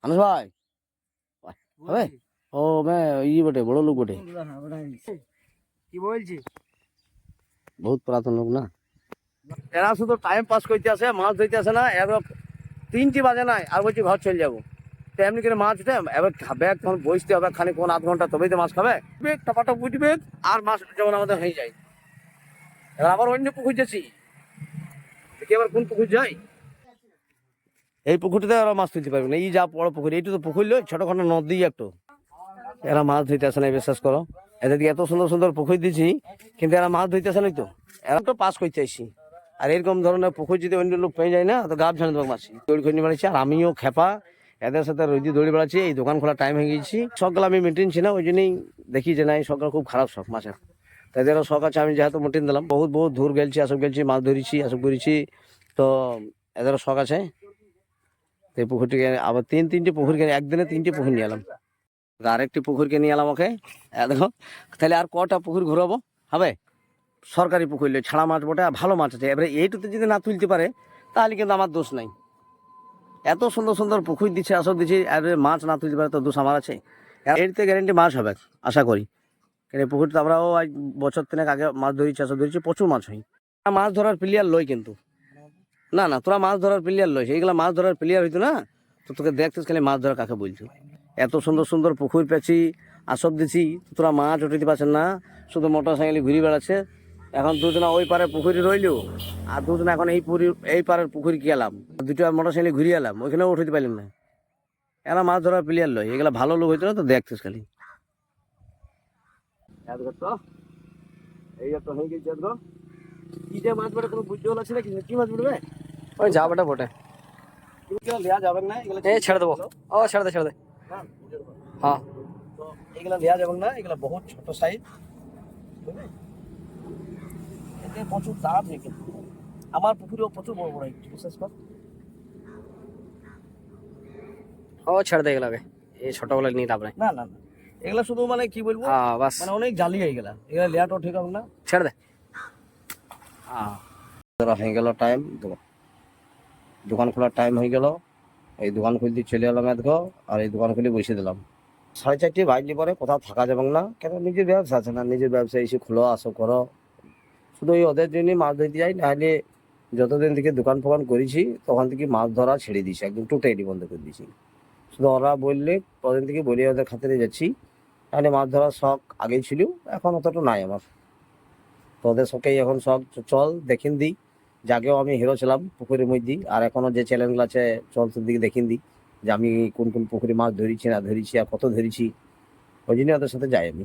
আনস ভাই হবে ও মে ই বটে বড় লোক বটে কি বলছি বহুত পুরাতন লোক না এরা শুধু টাইম পাস করতে আসে মাছ ধরতে আসে না এবার 3টি বাজে নাই আর বলছি ঘর চলে যাবো তো এমনি করে মাছ উঠে এবার খাবে তখন বসতে হবে খানিক কোন আধ ঘন্টা তবেই তো মাছ খাবে টপাটপ উঠবে আর মাছ যেমন আমাদের হয়ে যায় এবার আবার অন্য পুকুর যাচ্ছি দেখি আবার কোন পুকুর যাই এই পুকুরটাতে ওরা মাছ তুলতে পারবে না এই যা বড় পুকুর এইটু তো পুকুর লই ছোটখাটো নদী একটু এরা মাছ ধরতে আসে না বিশ্বাস করো এদেরকে এত সুন্দর সুন্দর পুকুর দিচ্ছি কিন্তু এরা মাছ ধরতে আসে নাই তো এরা তো পাস করতে আসছি আর এরকম ধরনের পুকুর যদি অন্য লোক পেয়ে যায় না তো গাছ ঝাড়ে দেবো মাছি দৌড়ি করে নিয়ে বেড়াচ্ছি আর আমিও খেপা এদের সাথে রোজি দৌড়ি বেড়াচ্ছি এই দোকান খোলার টাইম হয়ে গেছি শখগুলো আমি মেনটেনছি না ওই জন্যই দেখি যে না এই শখগুলো খুব খারাপ শখ মাছের তাদেরও শখ আছে আমি যেহেতু মেনটেন দিলাম বহুত বহুত দূর গেছি আসব গেছি মাছ ধরেছি আসব করেছি তো এদেরও শখ আছে তো এই পুকুরটিকে আবার 3টি পুকুর কিনে একদিনে 3টি পুকুর নিয়ে এলাম আরেকটি পুকুরকে নিয়ে এলাম ওকে দেখো তাহলে আর কটা পুকুর ঘুরাবো হবে সরকারি পুকুর ছাড়া মাছ বটে ভালো মাছ আছে এবারে এইটুতে যদি না তুলতে পারে তাহলে কিন্তু আমার দোষ নাই এত সুন্দর সুন্দর পুকুর দিচ্ছে আসব দিচ্ছি আর মাছ না তুলতে পারে তো দোষ আমার আছে এরতে গ্যারেন্টি মাছ হবে আশা করি কারণ এই পুকুরটা আমরাও আজ বছর 3 আগে মাছ ধরেছি আসব ধরেছি প্রচুর মাছ হয় মাছ ধরার প্লেয়ার লই কিন্তু না না তোরা মাছ ধরার প্লেয়ার লইছে এইগুলা মাছ ধরার প্লেয়ার হইতো না তো তোকে দেখছিস খালি মাছ ধরা কাকে বলছো এত সুন্দর সুন্দর পুকুর পেয়েছি আসব দিছি তোরা মাছ উঠাইতে পারছেন না শুধু মোটর সাইকেলে ঘুরে বেড়াচ্ছে এখন দুজনা ওই পারে পুকুরি রইলো আর দুজনা এখন এই পারের পুকুরি গেলাম দুটো মোটর সাইকেলে ঘুরে এলাম ওইখানেও উঠাইতে পারলাম না এরা মাছ ধরার প্লেয়ার লয় এগুলা ভালো লোক হইতো না তো দেখছিস খালি এই তো হয়ে গেছে কি যে মাছ পড়ে কোনো বুঝতে পারছি না কি মাছ পড়বে ওই যাবাটা বটে দেওয়া যাবে না এগুলো ছেড়ে দেবো ও ছেড়ে দে হ্যাঁ তো এগুলা দেওয়া যাবে না এগুলা বহুত ছোট সাইজ এতে প্রচুর দাম নেই কিন্তু আমার পুকুরেও প্রচুর বড় বড় হয়েছে বিশেষ কর ও ছেড়ে দে এগুলাকে এই ছোটগুলো নিয়ে লাভ নাই না না না এগুলা শুধু মানে কি বলবো হ্যাঁ বাস মানে অনেক জালি হয়ে গেলা এগুলা লেয়াটাও ঠিক হবে না ছেড়ে দে হ্যাঁ হয়ে গেল টাইম দোকান খোলার টাইম হয়ে গেল এই দোকান খুলতে চলে এলাম দেখো আর এই দোকান খুলে বসে দিলাম 4:30 বাজলে পরে কোথাও থাকা যাবে না কেন নিজের ব্যবসা আছে না নিজের ব্যবসা এসে খুলো আসো করো শুধু ওই ওদের জন্যই মাছ ধরতে যাই নাহলে যতদিন থেকে দোকান ফোকান করেছি তখন থেকে মাছ ধরা ছেড়ে দিয়েছি একদম টোটালি বন্ধ করে দিয়েছি শুধু ওরা বললে কদিন থেকে বলে ওদের খাতিরে যাচ্ছি তাহলে মাছ ধরার শখ আগেই ছিল এখন অতটা নাই আমার তো ওদের শখেই এখন শখ চল দেখিন দিই যাকেও আমি হিরো ছিলাম পুকুরের মধ্যে আর এখনো যে চ্যানেলগুলো আছে চল তোর দিকে দেখিন দিই যে আমি কোন কোন পুকুরে মাছ ধরেছি না ধরেছি আর কত ধরেছি ওই জন্য ওদের সাথে যাই আমি